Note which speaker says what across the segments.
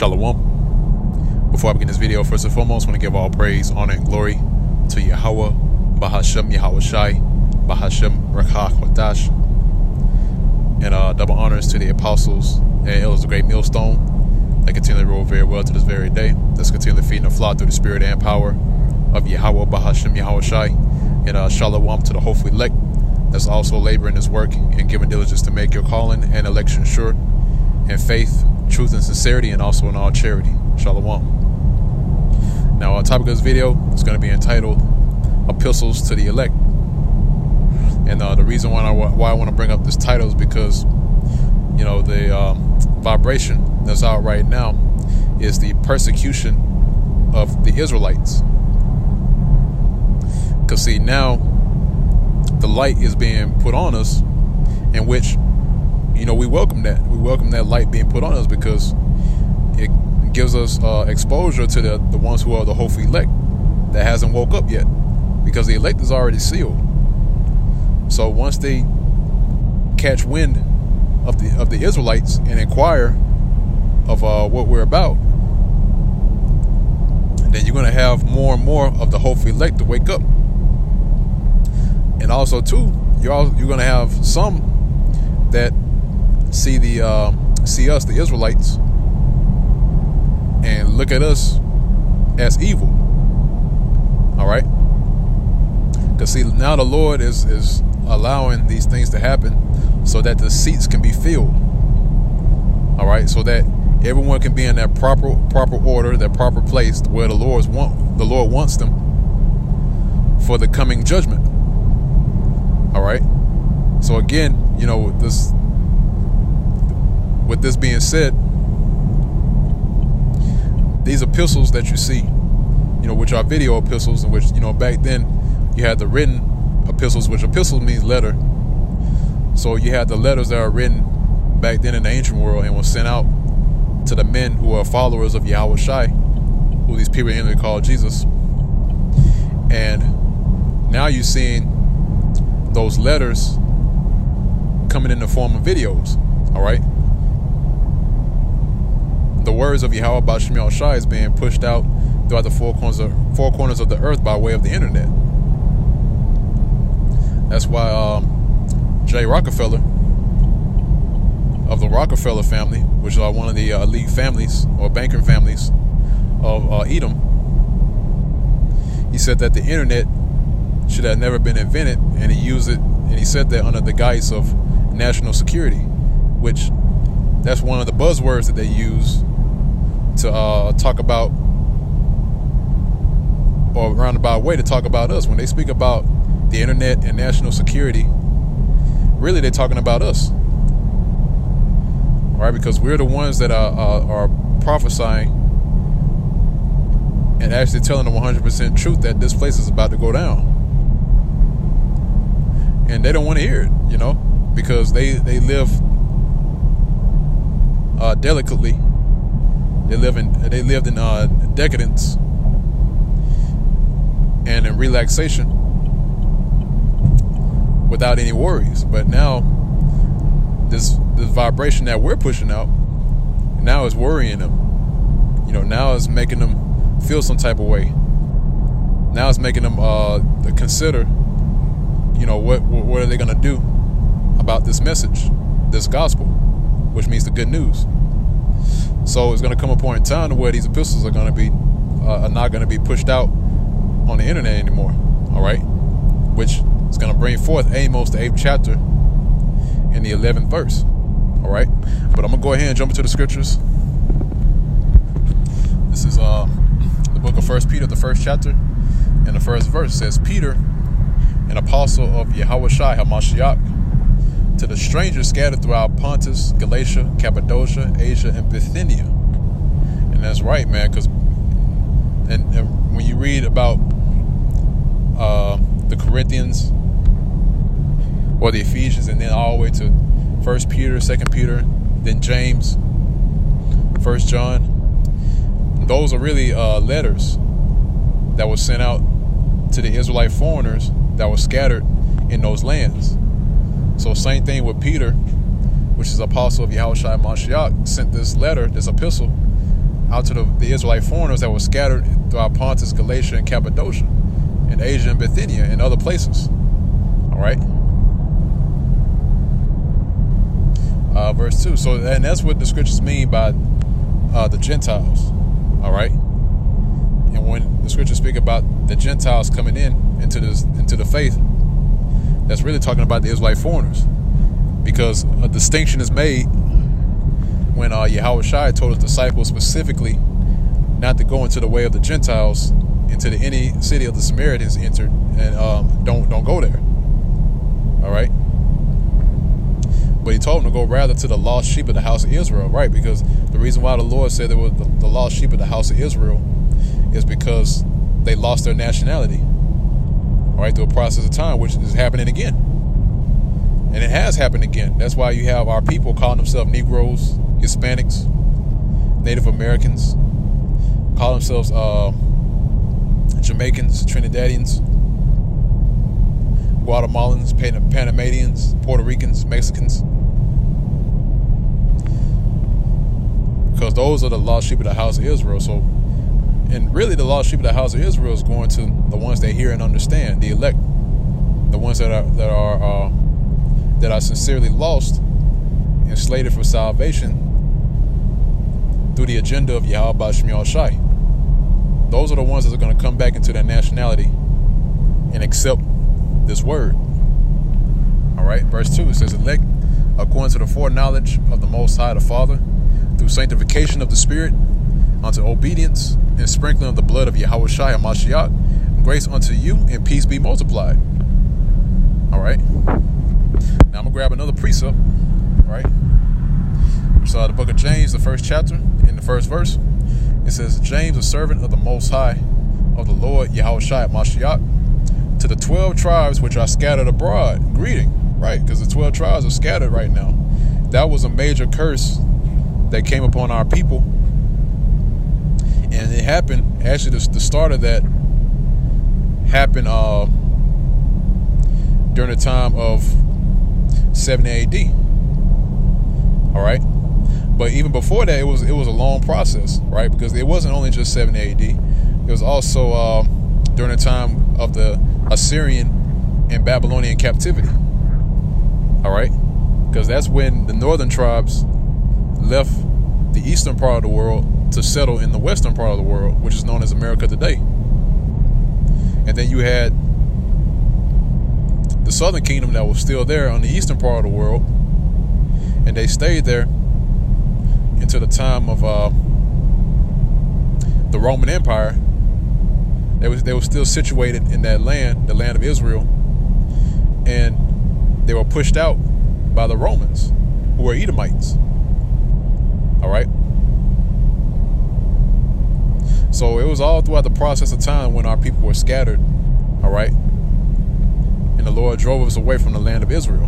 Speaker 1: Shalom. Before I begin this video, first and foremost, I want to give all praise, honor, and glory to Yahweh, Bahashem, Yahweh Shai, Bahashem, Rakha, Wadash, and double honors to the apostles and elders of the great millstone that continue to roll very well to this very day. Let's continue to feed and flow through the spirit and power of Yahweh, Bahashem, Yahweh Shai, and Shalom to the hopeful elect that's also laboring this work and giving diligence to make your calling and election sure in faith, truth, and sincerity, and also in all charity. Shalom. Now, our topic of this video is going to be entitled Epistles to the Elect. And the reason why I want to bring up this title is because, you know, the vibration that's out right now is the persecution of the Israelites. Because, see, now the light is being put on us, in which, you know, we welcome that. We welcome that light being put on us because it gives us exposure to the ones who are the hopeful elect that hasn't woke up yet, because the elect is already sealed. So once they catch wind of the Israelites and inquire of what we're about, then you're going to have more and more of the hopeful elect to wake up. And also too, you're going to have some that see us, the Israelites, and look at us as evil. All right, because see, now the Lord is allowing these things to happen so that the seats can be filled. All right, so that everyone can be in that proper order, that proper place where the Lord wants them for the coming judgment. All right, so again, you know, with this being said, these epistles that you see, you know, which are video epistles, in which, you know, back then you had the written epistles, which epistle means letter. So you had the letters that are written back then in the ancient world and were sent out to the men who are followers of Yahweh Shai, who these people anyway call Jesus. And now you're seeing those letters coming in the form of videos. All right, the words of Yahweh Bahashem Yahweh Shai is being pushed out throughout the four corners of the earth by way of the internet. That's why J. Rockefeller of the Rockefeller family, which are one of the elite families or banking families of Edom, he said that the internet should have never been invented, and he used it, and he said that under the guise of national security, which that's one of the buzzwords that they use to talk about, or roundabout way to talk about us. When they speak about the internet and national security, really they're talking about us, right? Because we're the ones that are prophesying and actually telling the 100% truth that this place is about to go down. And they don't want to hear it, you know, because they live delicately. They lived in decadence and in relaxation without any worries. But now this vibration that we're pushing out now is worrying them. You know, now is making them feel some type of way. Now it's making them consider, you know, what are they going to do about this message, this gospel, which means the good news. So it's going to come a point in time where these epistles are going to be not going to be pushed out on the internet anymore. All right, which is going to bring forth Amos, the 8th chapter, in the 11th verse. All right, but I'm gonna go ahead and jump into the scriptures. This is the book of 1 Peter, the 1st chapter, and the 1st verse says, "Peter, an apostle of Yahweh Shai HaMashiach, to the strangers scattered throughout Pontus, Galatia, Cappadocia, Asia, and Bithynia." And that's right, man, because and when you read about the Corinthians or the Ephesians, and then all the way to 1 Peter, 2 Peter, then James, 1 John, those are really letters that were sent out to the Israelite foreigners that were scattered in those lands. So same thing with Peter, which is apostle of Yahweh Shai Mashiach, sent this letter, this epistle, out to the Israelite foreigners that were scattered throughout Pontus, Galatia, and Cappadocia, and Asia and Bithynia, and other places. All right. Verse 2. So, and that's what the scriptures mean by the Gentiles. All right. And when the scriptures speak about the Gentiles coming into the faith, that's really talking about the Israelite foreigners, because a distinction is made when Yahushua told his disciples specifically not to go into the way of the Gentiles, into any city of the Samaritans entered, and don't go there. All right. But he told them to go rather to the lost sheep of the house of Israel, right? Because the reason why the Lord said there was the lost sheep of the house of Israel is because they lost their nationality, all right, through a process of time, which is happening again. And it has happened again. That's why you have our people calling themselves Negroes, Hispanics, Native Americans, call themselves Jamaicans, Trinidadians, Guatemalans, Panamanians, Puerto Ricans, Mexicans. Because those are the lost sheep of the house of Israel. So, and really the lost sheep of the house of Israel is going to the ones that hear and understand, the elect, the ones that are sincerely lost and slated for salvation through the agenda of Yahweh Ba'ashem Yahushai. Those are the ones that are going to come back into their nationality and accept this word. All right, verse 2, it says, elect according to the foreknowledge of the Most High the Father, through sanctification of the Spirit, unto obedience and sprinkling of the blood of Yahushua Mashiach, grace unto you and peace be multiplied. All right. Now I'm gonna grab another precept. All right. So the book of James, the first chapter, in the first verse, it says, James, a servant of the Most High, of the Lord Yahushua Mashiach, to the 12 tribes which are scattered abroad, greeting, right? Because the 12 tribes are scattered right now. That was a major curse that came upon our people. And it happened, actually the start of that happened during the time of 70 AD. All right. But even before that, it was a long process, right? Because it wasn't only just 70 AD. It was also during the time of the Assyrian and Babylonian captivity. All right. Because that's when the northern tribes left the eastern part of the world to settle in the western part of the world, which is known as America today. And then you had the southern kingdom that was still there on the eastern part of the world, and they stayed there until the time of the Roman Empire. They were still situated in that land, the land of Israel, and they were pushed out by the Romans, who were Edomites. All right. So it was all throughout the process of time when our people were scattered. All right. And the Lord drove us away from the land of Israel.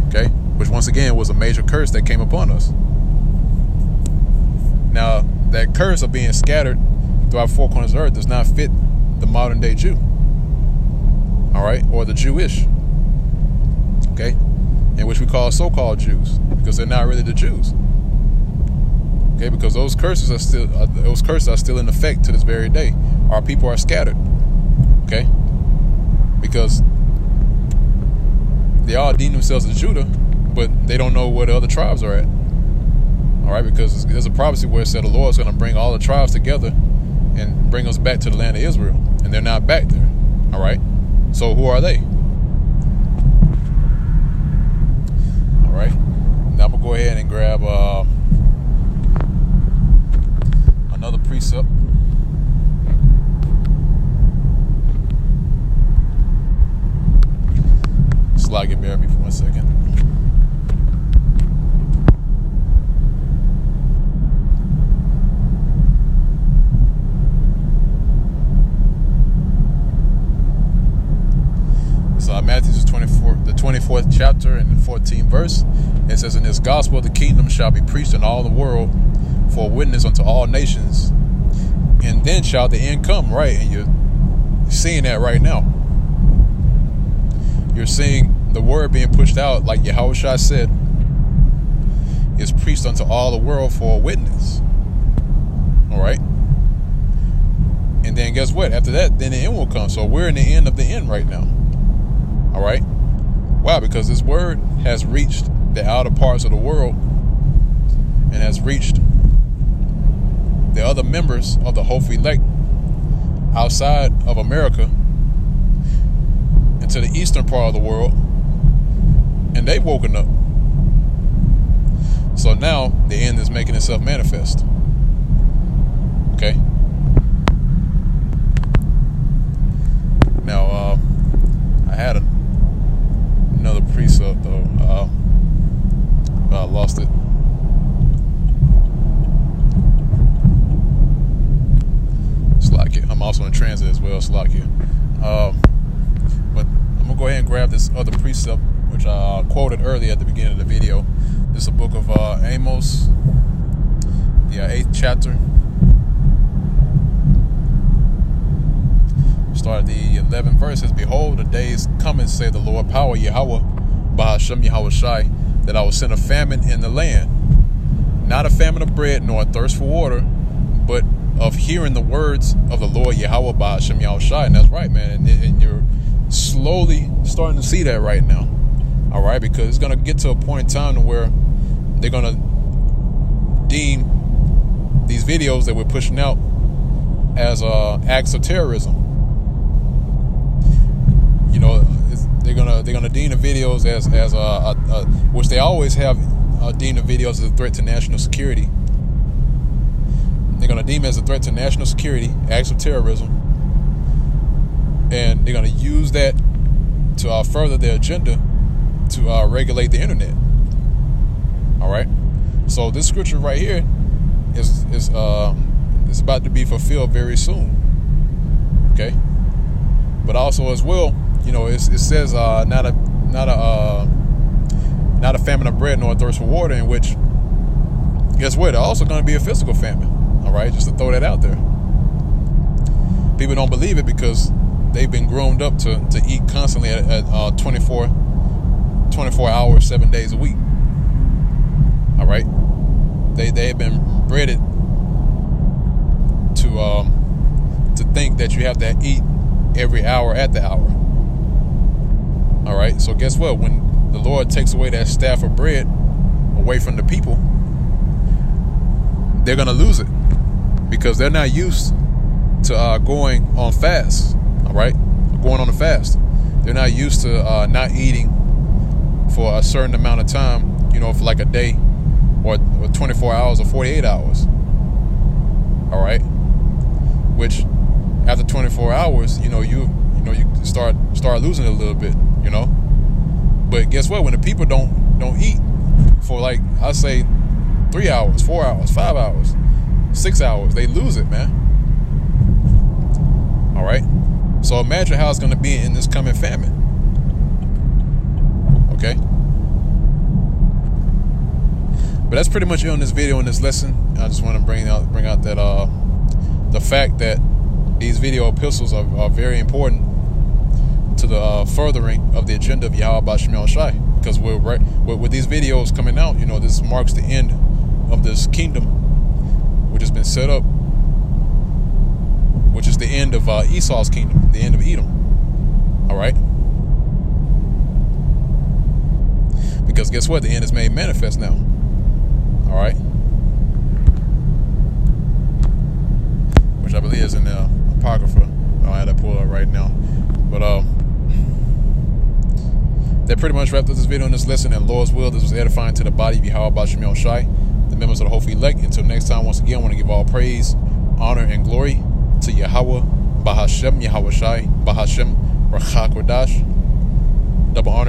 Speaker 1: Okay. Which once again was a major curse that came upon us. Now, that curse of being scattered throughout four corners of the earth does not fit the modern day Jew. All right. Or the Jewish. Okay. In which we call so-called Jews, because they're not really the Jews. Okay, because those curses are still in effect to this very day. Our people are scattered. Okay, because they all deem themselves as Judah, but they don't know where the other tribes are at. All right, because there's a prophecy where it said the Lord's going to bring all the tribes together and bring us back to the land of Israel, and they're not back there. All right, so who are they? All right, now I'm gonna go ahead and grab another precept. Slide it, bear me for 1 second. So Matthew 24, the 24th chapter and the 14th verse. It says, "In this gospel of the kingdom shall be preached in all the world for a witness unto all nations, and then shall the end come." Right, and you're seeing that right now. You're seeing the word being pushed out, like Yahushua said, is preached unto all the world for a witness. All right. And then guess what? After that, then the end will come. So we're in the end of the end right now. All right. Why? Because this word has reached the outer parts of the world and has reached the other members of the hopeful elect outside of America into the eastern part of the world, and they've woken up. So now the end is making itself manifest. Okay. Now I had another precept though. I lost it. Slack. I'm also in transit as well. Slack here. But I'm gonna go ahead and grab this other precept, which I quoted earlier at the beginning of the video. This is a book of Amos, the 8th chapter. Start at the 11th verse. Says, "Behold, the days coming, say the Lord, power Yahweh, Bahashem Yahweh Shai, that I will send a famine in the land, not a famine of bread, nor a thirst for water, but of hearing the words of the Lord Yahweh Bahashem Yahweh Shai." And that's right, man. And you're slowly starting to see that right now. All right, because it's gonna get to a point in time where they're gonna deem these videos that we're pushing out as acts of terrorism. You know, they're gonna deem the videos as which they always have deemed the videos as a threat to national security. They're gonna deem it as a threat to national security, acts of terrorism, and they're gonna use that to further their agenda to regulate the internet. All right. So this scripture right here is about to be fulfilled very soon. Okay. But also as well, you know, it says not a famine of bread nor a thirst for water, in which, guess what? They're also going to be a physical famine. All right, just to throw that out there. People don't believe it because they've been groomed up to eat constantly at 24 hours, 7 days a week. All right, they have been bred to think that you have to eat every hour at the hour. All right, so guess what? When the Lord takes away that staff of bread away from the people, they're gonna lose it because they're not used to going on fast. All right, going on a fast. They're not used to not eating for a certain amount of time. You know, for like a day, or 24 hours, or 48 hours. All right, which after 24 hours, you start losing it a little bit. You know, but guess what? When the people don't eat for, like, I say 3 hours, 4 hours, 5 hours, 6 hours, they lose it, man. All right. So imagine how it's going to be in this coming famine. Okay. But that's pretty much it on this video, in this lesson. I just want to bring out that the fact that these video epistles are very important to the furthering of the agenda of Yahweh Bahashem Yahweh Shai. Because with these videos coming out, you know, this marks the end of this kingdom, which has been set up, which is the end of Esau's kingdom, the end of Edom. All right. Because guess what? The end is made manifest now. All right. Which I believe is in the Apocrypha. I don't have that pulled up right now. But that pretty much wrapped up this video in this lesson. And Lord's will, this was edifying to the body of Yahweh Bahashem Yahweh Shai, the members of the hopeful elect. Until next time, once again, I want to give all praise, honor, and glory to Yahweh Bahashem Yahweh Shai, Bahashem Rakha Kodash. Double honor